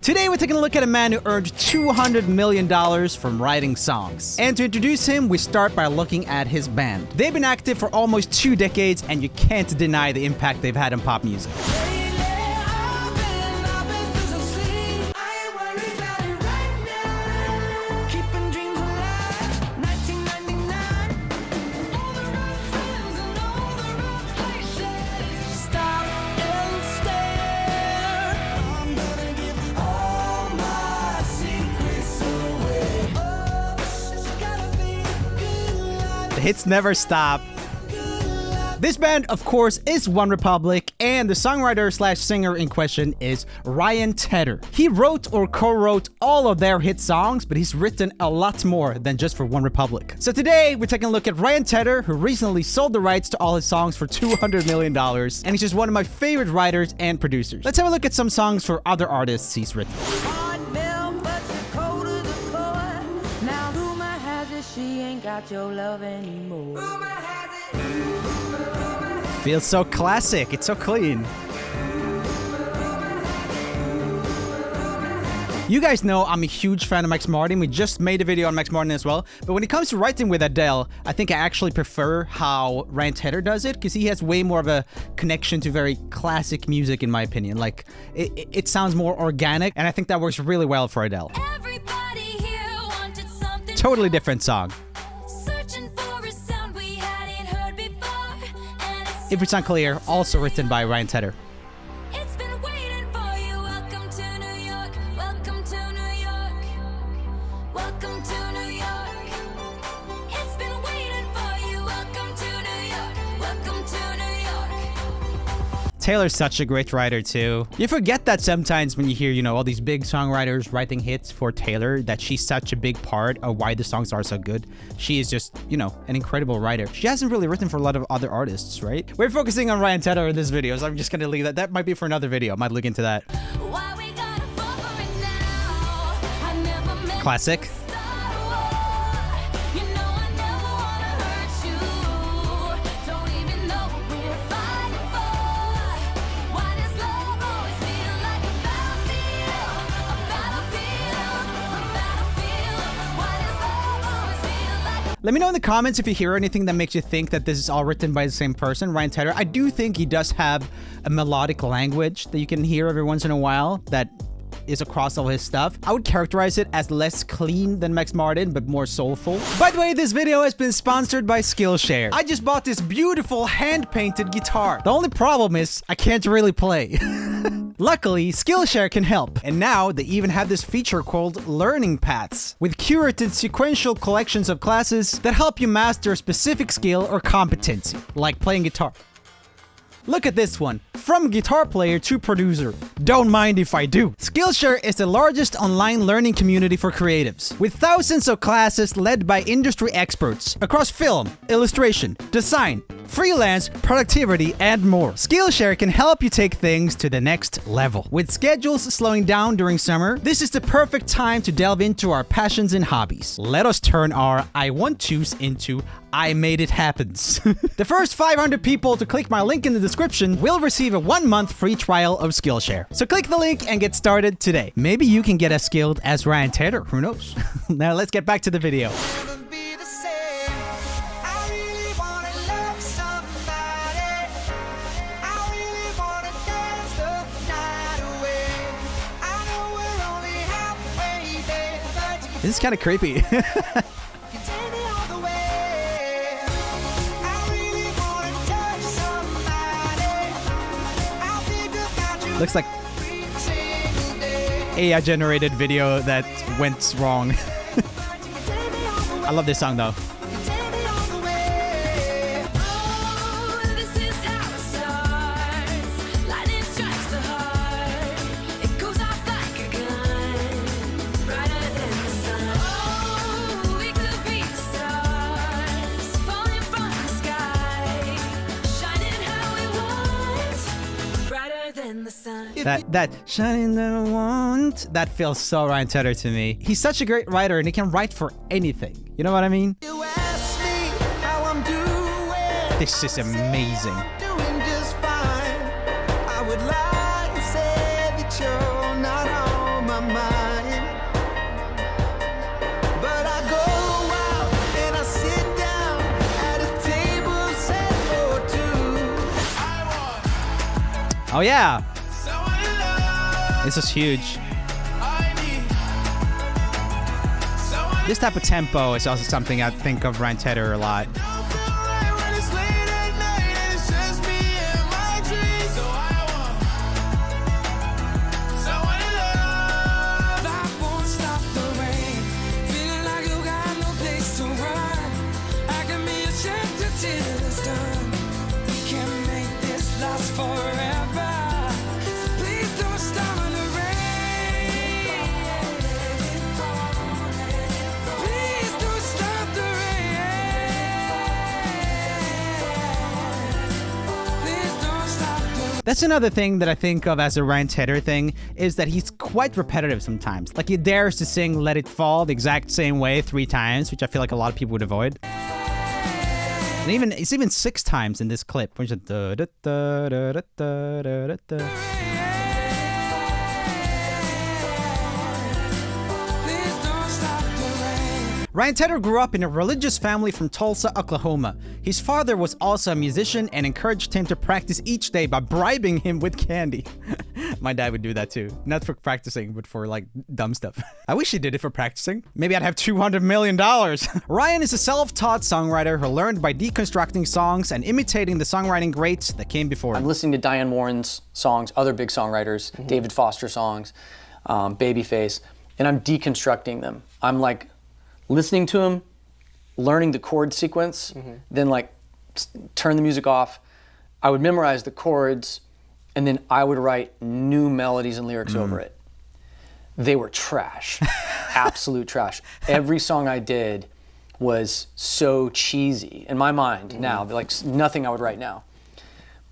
Today we're taking a look at a man who earned $200 million from writing songs. And to introduce him, we start by looking at his band. They've been active for almost 2 decades, and you can't deny the impact they've had on pop music. The hits never stop. This band, of course, is OneRepublic, and the songwriter/singer in question is Ryan Tedder. He wrote or co-wrote all of their hit songs, but he's written a lot more than just for OneRepublic. So today, we're taking a look at Ryan Tedder, who recently sold the rights to all his songs for $200 million, and he's just one of my favorite writers and producers. Let's have a look at some songs for other artists he's written. She ain't got your love anymore. Feels so classic. It's so clean. You guys know I'm a huge fan of Max Martin. We just made a video on Max Martin as well. But when it comes to writing with Adele, I think I actually prefer how Ryan Tedder does it, because he has way more of a connection to very classic music, in my opinion. Like, it sounds more organic, and I think that works really well for Adele. Totally different song. If It's Unclear, also written by Ryan Tedder. Taylor's such a great writer too. You forget that sometimes when you hear, all these big songwriters writing hits for Taylor, that she's such a big part of why the songs are so good. She is just, an incredible writer. She hasn't really written for a lot of other artists, right? We're focusing on Ryan Tedder in this video, so I'm just gonna leave that. That might be for another video. I might look into that. Classic. Let me know in the comments if you hear anything that makes you think that this is all written by the same person, Ryan Tedder. I do think he does have a melodic language that you can hear every once in a while that is across all his stuff. I would characterize it as less clean than Max Martin, but more soulful. By the way, this video has been sponsored by Skillshare. I just bought this beautiful hand-painted guitar. The only problem is I can't really play. Luckily, Skillshare can help, and now they even have this feature called Learning Paths, with curated sequential collections of classes that help you master a specific skill or competency, like playing guitar. Look at this one. From guitar player to producer. Don't mind if I do. Skillshare is the largest online learning community for creatives, with thousands of classes led by industry experts across film, illustration, design, freelance, productivity, and more. Skillshare can help you take things to the next level. With schedules slowing down during summer, this is the perfect time to delve into our passions and hobbies. Let us turn our I want to's into I made it happens. The first 500 people to click my link in the description will receive a 1-month free trial of Skillshare. So click the link and get started today. Maybe you can get as skilled as Ryan Tedder, who knows? Now let's get back to the video. This is kind of creepy. Looks like AI generated video that went wrong. I love this song though. That shining that I want, that feels so Ryan Tedder to me. He's such a great writer and he can write for anything. You know what I mean? You ask me how I'm doing. This is amazing. Doing just fine. I would lie and say that you're not on my Oh yeah. This is huge. This type of tempo is also something I think of Ryan Tedder a lot. That's another thing that I think of as a Ryan Tedder thing, is that he's quite repetitive sometimes. Like he dares to sing Let It Fall the exact same way 3 times, which I feel like a lot of people would avoid. And it's even 6 times in this clip, which is da da da da da da da. Ryan Tedder grew up in a religious family from Tulsa, Oklahoma. His father was also a musician and encouraged him to practice each day by bribing him with candy. My dad would do that too. Not for practicing, but for like dumb stuff. I wish he did it for practicing. Maybe I'd have $200 million. Ryan is a self-taught songwriter who learned by deconstructing songs and imitating the songwriting greats that came before him. I'm listening to Diane Warren's songs, other big songwriters, David Foster songs, Babyface, and I'm deconstructing them. I'm like listening to them, learning the chord sequence, then like turn the music off. I would memorize the chords, and then I would write new melodies and lyrics over it. They were trash, absolute trash. Every song I did was so cheesy in my mind now, like nothing I would write now.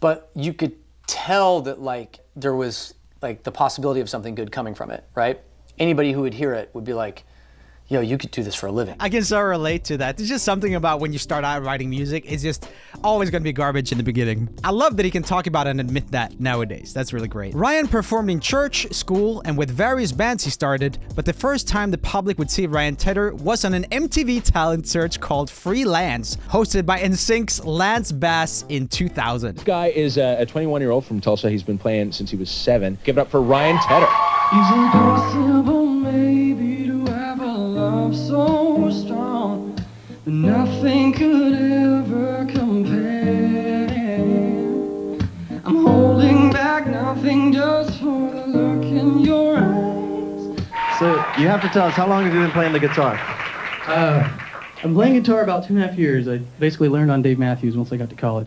But you could tell that like there was like the possibility of something good coming from it, right? Anybody who would hear it would be like, yo, you could do this for a living. I can so relate to that. There's just something about when you start out writing music, it's just always gonna be garbage in the beginning. I love that he can talk about it and admit that nowadays. That's really great. Ryan performed in church, school, and with various bands he started, but the first time the public would see Ryan Tedder was on an MTV talent search called Freelance, hosted by NSYNC's Lance Bass in 2000. This guy is a 21-year-old from Tulsa. He's been playing since he was 7. Give it up for Ryan Tedder. Is it possible maybe to have a love so strong that nothing could ever compare? I'm holding back nothing just for the look in your eyes. So you have to tell us, how long have you been playing the guitar? I'm playing guitar about 2.5 years. I basically learned on Dave Matthews once I got to college.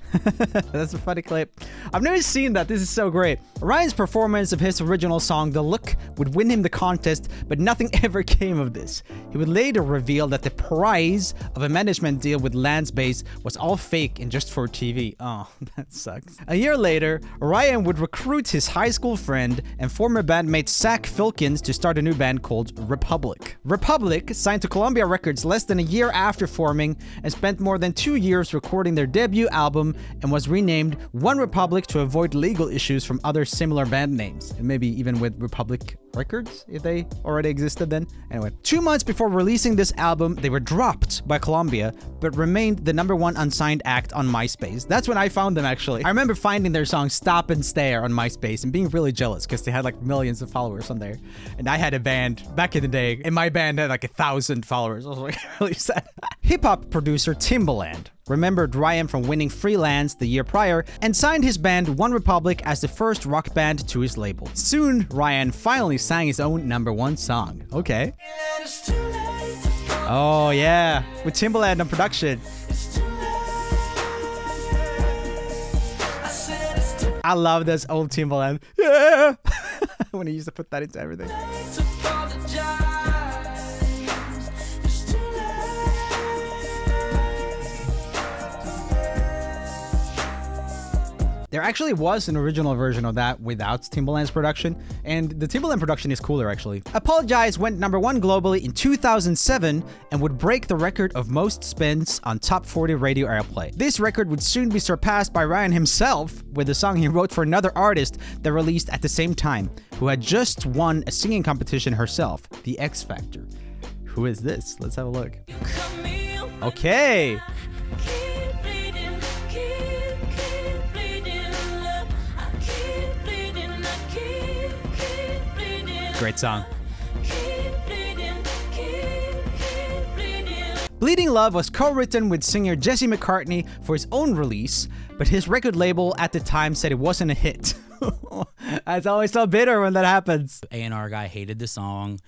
That's a funny clip. I've never seen that. This is so great. Ryan's performance of his original song, The Look, would win him the contest, but nothing ever came of this. He would later reveal that the prize of a management deal with Lance Bass was all fake and just for TV. Oh, that sucks. A year later, Ryan would recruit his high school friend and former bandmate Zach Filkins to start a new band called Republic. Republic signed to Columbia Records less than a year after forming and spent more than 2 years recording their debut album and was renamed One Republic to avoid legal issues from other similar band names, and maybe even with Republic Records if they already existed then. Anyway, 2 months before releasing this album, they were dropped by Columbia but remained the #1 unsigned act on MySpace. That's when I found them actually. I remember finding their song Stop and Stare on MySpace and being really jealous because they had like millions of followers on there. And I had a band back in the day and my band had like 1,000 followers. I was like really sad. Hip-hop producer Timbaland remembered Ryan from winning Freelance the year prior and signed his band One Republic as the first rock band to his label. Soon, Ryan finally sang his own #1 song. Okay. Oh yeah, with Timbaland on production. I love this old Timbaland. Yeah! When he used to put that into everything. There actually was an original version of that without Timbaland's production, and the Timbaland production is cooler actually. Apologize went #1 globally in 2007 and would break the record of most spins on Top 40 radio airplay. This record would soon be surpassed by Ryan himself with the song he wrote for another artist that released at the same time, who had just won a singing competition herself, The X Factor. Who is this? Let's have a look. Okay. Great song. Keep bleeding, keep bleeding. Bleeding Love was co-written with singer Jesse McCartney for his own release, but his record label at the time said it wasn't a hit. It's always so bitter when that happens. A&R guy hated the song,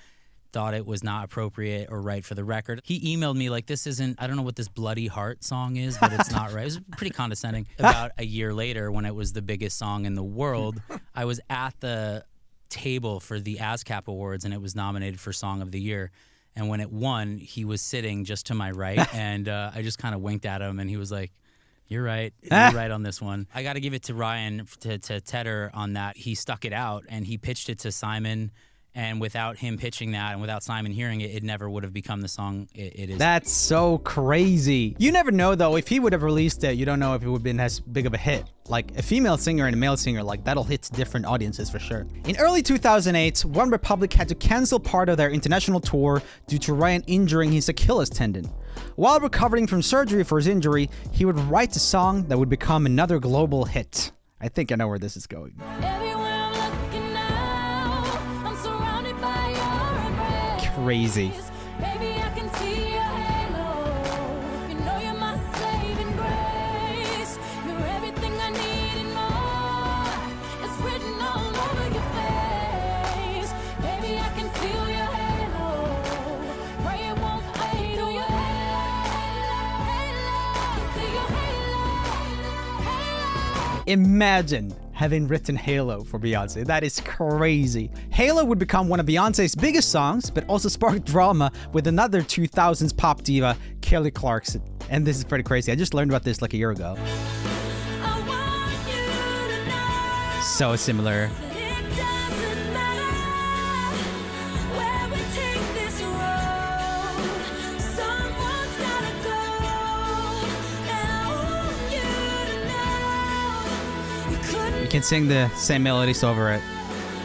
thought it was not appropriate or right for the record. He emailed me like, this isn't, I don't know what this Bloody Heart song is, but it's not right. It was pretty condescending. About a year later, when it was the biggest song in the world, I was at the table for the ASCAP Awards, and it was nominated for Song of the Year. And when it won, he was sitting just to my right, and I just kind of winked at him, and he was like, you're right on this one. I got to give it to Ryan, to Tedder on that. He stuck it out, and he pitched it to Simon. And without him pitching that and without Simon hearing it, it never would have become the song it is. That's so crazy. You never know, though. If he would have released it, you don't know if it would have been as big of a hit. Like a female singer and a male singer, like that'll hit different audiences for sure. In early 2008, OneRepublic had to cancel part of their international tour due to Ryan injuring his Achilles tendon. While recovering from surgery for his injury, he would write a song that would become another global hit. I think I know where this is going. Everywhere I'm looking now, I'm surrounded by your embrace. Crazy. Baby, I can see your halo. You know you're my saving grace. You're everything I need and more. It's written all over your face. Baby, I can feel your halo. Pray it won't fade. Do your halo. See your halo. Imagine having written Halo for Beyonce. That is crazy. Halo would become one of Beyonce's biggest songs, but also sparked drama with another 2000s pop diva, Kelly Clarkson. And this is pretty crazy. I just learned about this like a year ago. I want you to know So similar. that it doesn't matter where we take this road. Someone's gotta go, and I want you to know you couldn't, You can sing the same melodies over it.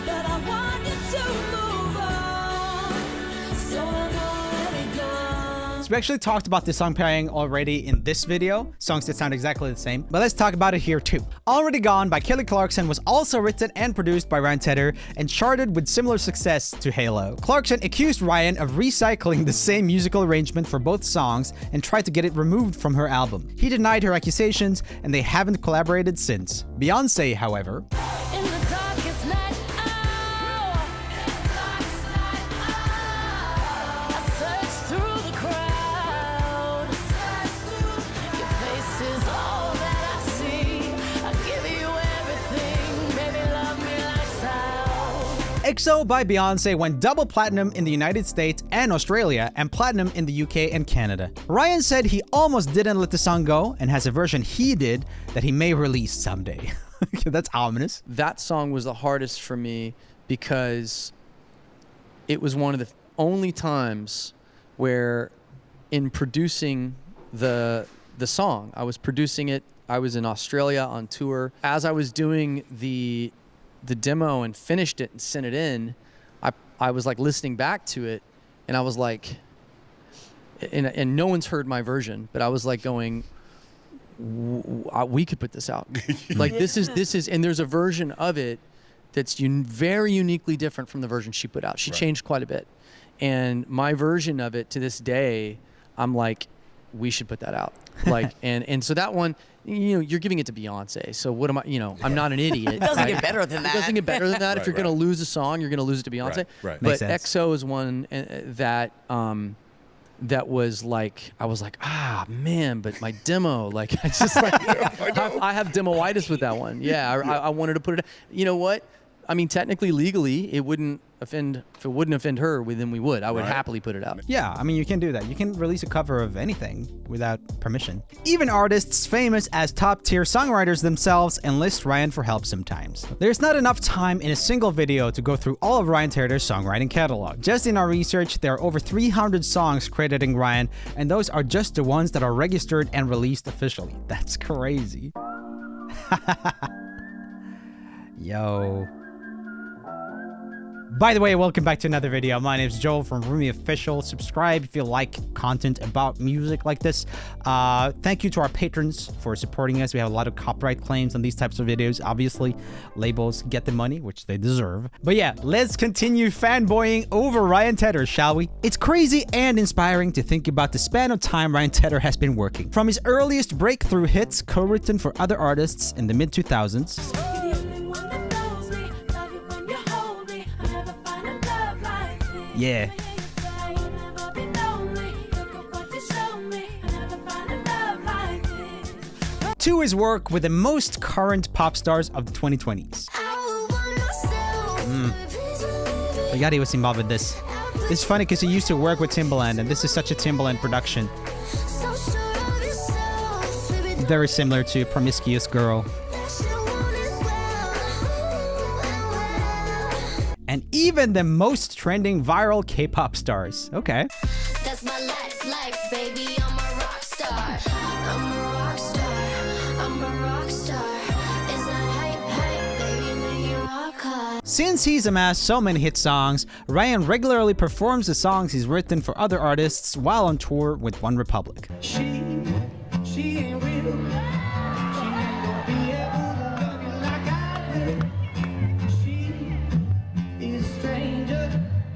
but I want you to move on. So I'm already gone. So we actually talked about this song pairing already in this video, songs that sound exactly the same, but let's talk about it here too. Already Gone by Kelly Clarkson was also written and produced by Ryan Tedder and charted with similar success to Halo. Clarkson accused Ryan of recycling the same musical arrangement for both songs and tried to get it removed from her album. He denied her accusations and they haven't collaborated since. Beyonce, however, In the darkest night hour, I search through the crowd. Your face is all that I see. I give you everything, baby, love me lights out. EXO by Beyonce went double platinum in the United States and Australia and platinum in the UK and Canada. Ryan said he almost didn't let the song go and has a version he did that he may release someday. That's ominous. That song was the hardest for me because it was one of the only times where in producing the song, I was producing it, I was in Australia on tour. As I was doing the demo and finished it and sent it in, I was like listening back to it and I was like, and no one's heard my version, but I was like going, we could put this out. Like this is, and there's a version of it that's very uniquely different from the version she put out. She changed quite a bit. And my version of it to this day, I'm like, we should put that out. Like, and so that one, you know, you're giving it to Beyonce. So what am I, you know, I'm not an idiot. It doesn't get better than that. It doesn't get better than that. If you're Right, going to lose a song, you're going to lose it to Beyonce. Right. But Makes sense. EXO is one that was like, I was like, man, but my demo, like, it's just like, I have demoitis with that one. Yeah, I wanted to put it, you know what? I mean, technically, legally, it wouldn't offend, if it wouldn't offend her, then we would. I would happily put it out. Yeah, I mean, you can do that. You can release a cover of anything without permission. Even artists famous as top-tier songwriters themselves enlist Ryan for help sometimes. There's not enough time in a single video to go through all of Ryan Tedder's songwriting catalog. Just in our research, there are over 300 songs crediting Ryan, and those are just the ones that are registered and released officially. That's crazy. Yo. By the way, welcome back to another video. My name is Joel from Rumi Official. Subscribe if you like content about music like this. Thank you to our patrons for supporting us. We have a lot of copyright claims on these types of videos. Obviously, labels get the money, which they deserve. But yeah, let's continue fanboying over Ryan Tedder, shall we? It's crazy and inspiring to think about the span of time Ryan Tedder has been working. From his earliest breakthrough hits, co-written for other artists in the mid-2000s, yeah. To his work with the most current pop stars of the 2020s. Yachty was involved with this. It's funny because he used to work with Timbaland, and this is such a Timbaland production. Very similar to Promiscuous Girl. And even the most trending viral K-pop stars. Okay. That's my life, baby. I'm a rock star. I'm a rock star. I'm a rock star. It's not hype, baby. Make you rock hard. Since he's amassed so many hit songs, Ryan regularly performs the songs he's written for other artists while on tour with One Republic. She ain't real. She ain't gonna be able to love you like I do. She is a stranger.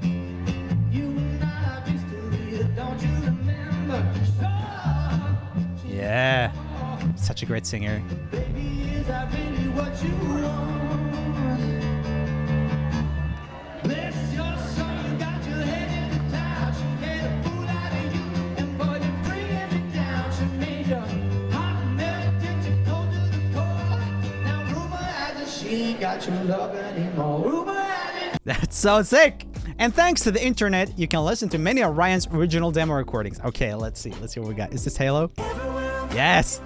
You and I used to be, don't you remember? Yeah, such a great singer. Baby, is that really what you want? Bless your soul, you got your head in the clouds. She made a fool out of you, and boy, you're bringing me down. She made your heart melt, did you go to the core? Now rumor has it she ain't got your love anymore. Rumor has it. That's so sick! And thanks to the internet, you can listen to many of Ryan's original demo recordings. Okay, let's see what we got. Is this Halo? Yes!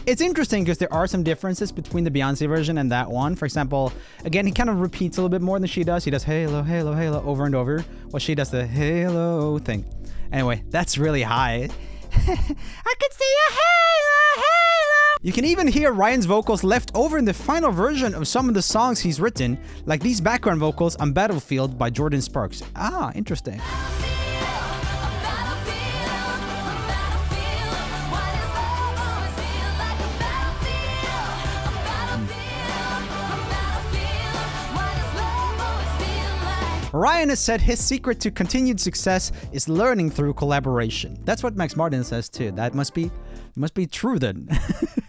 It's interesting because there are some differences between the Beyonce version and that one. For example, again, he kind of repeats a little bit more than she does. He does Halo, Halo, Halo over and over, while she does the Halo thing. Anyway, that's really high. I can see a Halo, Halo. You can even hear Ryan's vocals left over in the final version of some of the songs he's written, like these background vocals on Battlefield by Jordan Sparks. Ah, interesting. Ryan has said his secret to continued success is learning through collaboration. That's what Max Martin says too. That must be true then.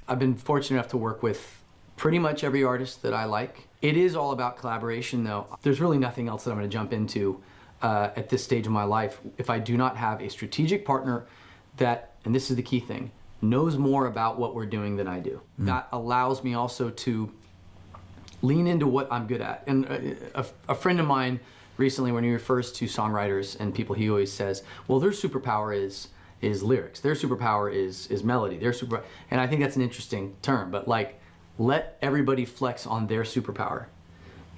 I've been fortunate enough to work with pretty much every artist that I like. It is all about collaboration though. There's really nothing else that I'm going to jump into at this stage of my life if I do not have a strategic partner that, and this is the key thing, knows more about what we're doing than I do. That allows me also to lean into what I'm good at. And a friend of mine recently, when he refers to songwriters and people, he always says, well, their superpower is lyrics. Their superpower is melody. And I think that's an interesting term, but like, let everybody flex on their superpower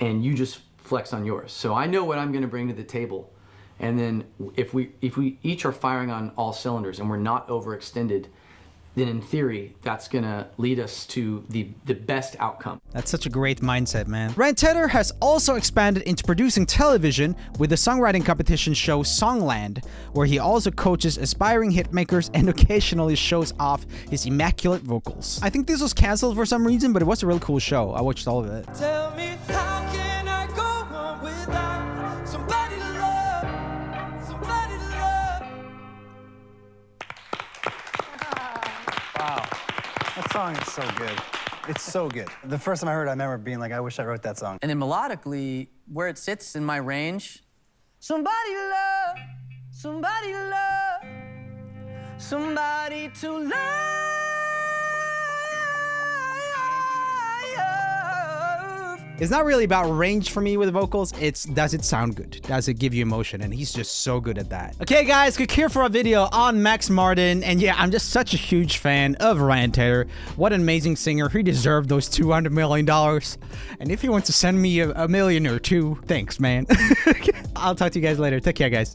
and you just flex on yours. So I know what I'm gonna bring to the table. And then if we each are firing on all cylinders and we're not overextended, then in theory, that's gonna lead us to the best outcome. That's such a great mindset, man. Ryan Tedder has also expanded into producing television with the songwriting competition show Songland, where he also coaches aspiring hitmakers and occasionally shows off his immaculate vocals. I think this was canceled for some reason, but it was a really cool show. I watched all of it. Tell me, how can I go on without somebody to love? Somebody to love. Wow, that song is so good. It's so good. The first time I heard it, I remember being like, I wish I wrote that song. And then melodically, where it sits in my range, somebody to love, somebody to love, somebody to love. It's not really about range for me with vocals. It's does it sound good? Does it give you emotion? And he's just so good at that. Okay, guys, click here for a video on Max Martin. And yeah, I'm just such a huge fan of Ryan Tedder. What an amazing singer. He deserved those $200 million. And if he wants to send me a million or two, thanks, man. I'll talk to you guys later. Take care, guys.